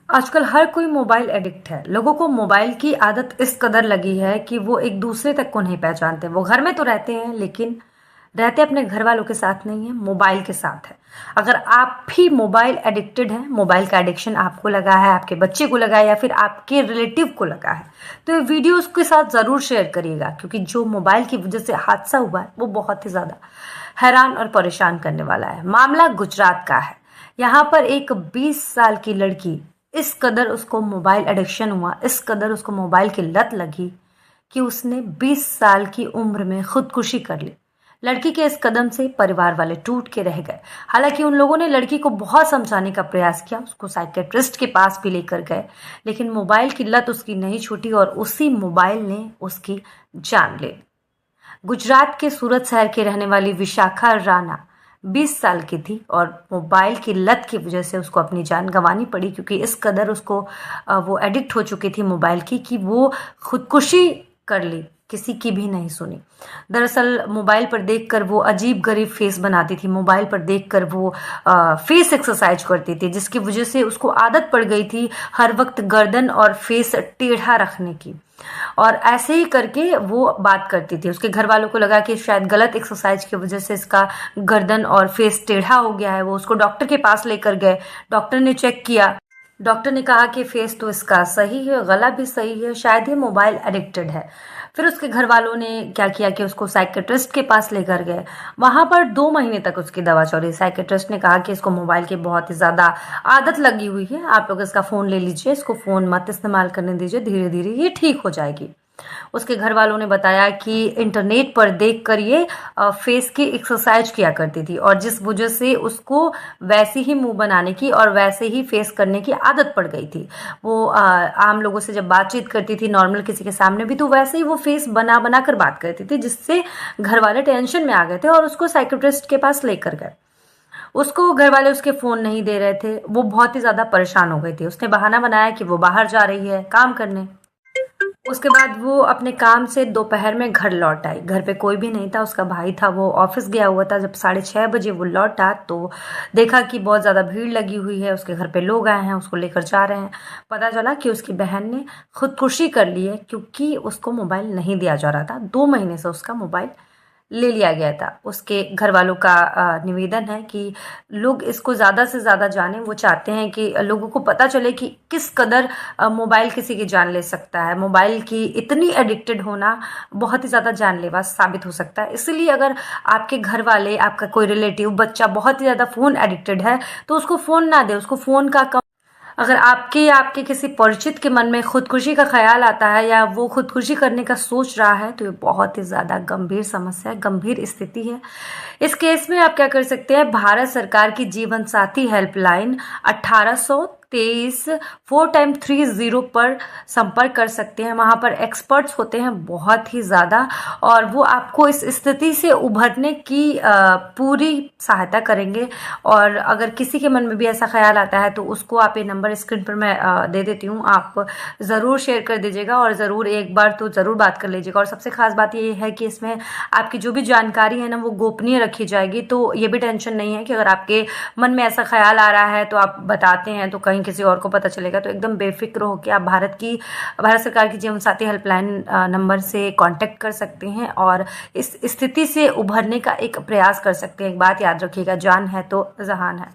आजकल हर कोई mobile addict है। लोगों को मोबाइल की आदत इस कदर लगी है कि वो एक दूसरे तक को नहीं पहचानते। वो घर में तो रहते हैं लेकिन रहते अपने घर वालों के साथ नहीं है, मोबाइल के साथ है। अगर आप भी मोबाइल एडिक्टेड हैं, मोबाइल का एडिक्शन आपको लगा है, आपके बच्चे को लगा है या फिर आपके रिलेटिव को लगा है, तो ये वीडियो उसके साथ ज़रूर शेयर करिएगा, क्योंकि जो मोबाइल की वजह से हादसा हुआ है वो बहुत ही ज़्यादा हैरान और परेशान करने वाला है। मामला गुजरात का है। यहाँ पर एक 20 साल की लड़की, इस कदर उसको मोबाइल एडिक्शन हुआ, इस कदर उसको मोबाइल की लत लगी कि उसने 20 साल की उम्र में खुदकुशी कर ली। लड़की के इस कदम से परिवार वाले टूट के रह गए। हालांकि उन लोगों ने लड़की को बहुत समझाने का प्रयास किया, उसको साइकेट्रिस्ट के पास भी लेकर गए, लेकिन मोबाइल की लत उसकी नहीं छूटी और उसी मोबाइल ने उसकी जान ले ली। गुजरात के सूरत शहर के रहने वाली विशाखा राणा 20 साल की थी और मोबाइल की लत की वजह से उसको अपनी जान गंवानी पड़ी, क्योंकि इस कदर उसको वो एडिक्ट हो चुकी थी मोबाइल की कि वो खुदकुशी कर ली, किसी की भी नहीं सुनी। दरअसल मोबाइल पर देखकर वो अजीब गरीब फेस बनाती थी, मोबाइल पर देखकर वो फेस एक्सरसाइज करती थी, जिसकी वजह से उसको आदत पड़ गई थी हर वक्त गर्दन और फेस टेढ़ा रखने की। और ऐसे ही करके वो बात करती थी। उसके घर वालों को लगा कि शायद गलत एक्सरसाइज की वजह से इसका गर्दन और फेस टेढ़ा हो गया है। वो उसको डॉक्टर के पास लेकर गए। डॉक्टर ने चेक किया। डॉक्टर ने कहा कि फेस तो इसका सही है, गला भी सही है, शायद ये मोबाइल एडिक्टेड है। फिर उसके घर वालों ने क्या किया कि उसको साइकेट्रिस्ट के पास लेकर गए। वहां पर 2 महीने तक उसकी दवा चली। साइकेट्रिस्ट ने कहा कि इसको मोबाइल की बहुत ही ज़्यादा आदत लगी हुई है, आप लोग इसका फ़ोन ले लीजिए, इसको फ़ोन मत इस्तेमाल करने दीजिए, धीरे धीरे ये ठीक हो जाएगी। उसके घर वालों ने बताया कि इंटरनेट पर देखकर ये फेस की एक्सरसाइज किया करती थी और जिस वजह से उसको वैसे ही मुंह बनाने की और वैसे ही फेस करने की आदत पड़ गई थी। वो आम लोगों से जब बातचीत करती थी, नॉर्मल किसी के सामने भी, तो वैसे ही वो फेस बना बना कर बात करती थी, जिससे घर वाले टेंशन में आ गए थे और उसको साइकेट्रिस्ट के पास लेकर गए। उसको घर वाले उसके फ़ोन नहीं दे रहे थे। वो बहुत ही ज़्यादा परेशान हो गई थी। उसने बहाना बनाया कि वो बाहर जा रही है काम करने। उसके बाद वो अपने काम से दोपहर में घर लौट आई। घर पे कोई भी नहीं था, उसका भाई था, वो ऑफिस गया हुआ था। जब 6:30 बजे वो लौटा तो देखा कि बहुत ज़्यादा भीड़ लगी हुई है, उसके घर पे लोग आए हैं, उसको लेकर जा रहे हैं। पता चला कि उसकी बहन ने खुदकुशी कर ली है, क्योंकि उसको मोबाइल नहीं दिया जा रहा था। 2 महीने से उसका मोबाइल ले लिया गया था। उसके घर वालों का निवेदन है कि लोग इसको ज़्यादा से ज़्यादा जानें। वो चाहते हैं कि लोगों को पता चले कि किस कदर मोबाइल किसी की जान ले सकता है। मोबाइल की इतनी एडिक्टेड होना बहुत ही ज़्यादा जानलेवा साबित हो सकता है। इसलिए अगर आपके घर वाले, आपका कोई रिलेटिव, बच्चा बहुत ही ज़्यादा फ़ोन एडिक्टेड है तो उसको फ़ोन ना दें, उसको फ़ोन का कम। अगर आपके या आपके किसी परिचित के मन में खुदकुशी का ख्याल आता है या वो खुदकुशी करने का सोच रहा है, तो ये बहुत ही ज़्यादा गंभीर समस्या है, गंभीर स्थिति है। इस केस में आप क्या कर सकते हैं, भारत सरकार की जीवन साथी हेल्पलाइन 1823 4x30 पर संपर्क कर सकते हैं। वहाँ पर एक्सपर्ट्स होते हैं बहुत ही ज़्यादा, और वो आपको इस स्थिति से उभरने की पूरी सहायता करेंगे। और अगर किसी के मन में भी ऐसा ख्याल आता है तो उसको आप ये नंबर स्क्रीन पर मैं दे देती हूँ, आप ज़रूर शेयर कर दीजिएगा और ज़रूर एक बार तो ज़रूर बात कर लीजिएगा। और सबसे खास बात ये है कि इसमें आपकी जो भी जानकारी है ना, वो गोपनीय रखी जाएगी। तो ये भी टेंशन नहीं है कि अगर आपके मन में ऐसा ख्याल आ रहा है तो आप बताते हैं तो कहीं किसी और को पता चलेगा। तो एकदम बेफिक्र हो के आप भारत सरकार की जीवन साथी हेल्पलाइन नंबर से कांटेक्ट कर सकते हैं और इस स्थिति से उभरने का एक प्रयास कर सकते हैं। एक बात याद रखिएगा, जान है तो जहान है।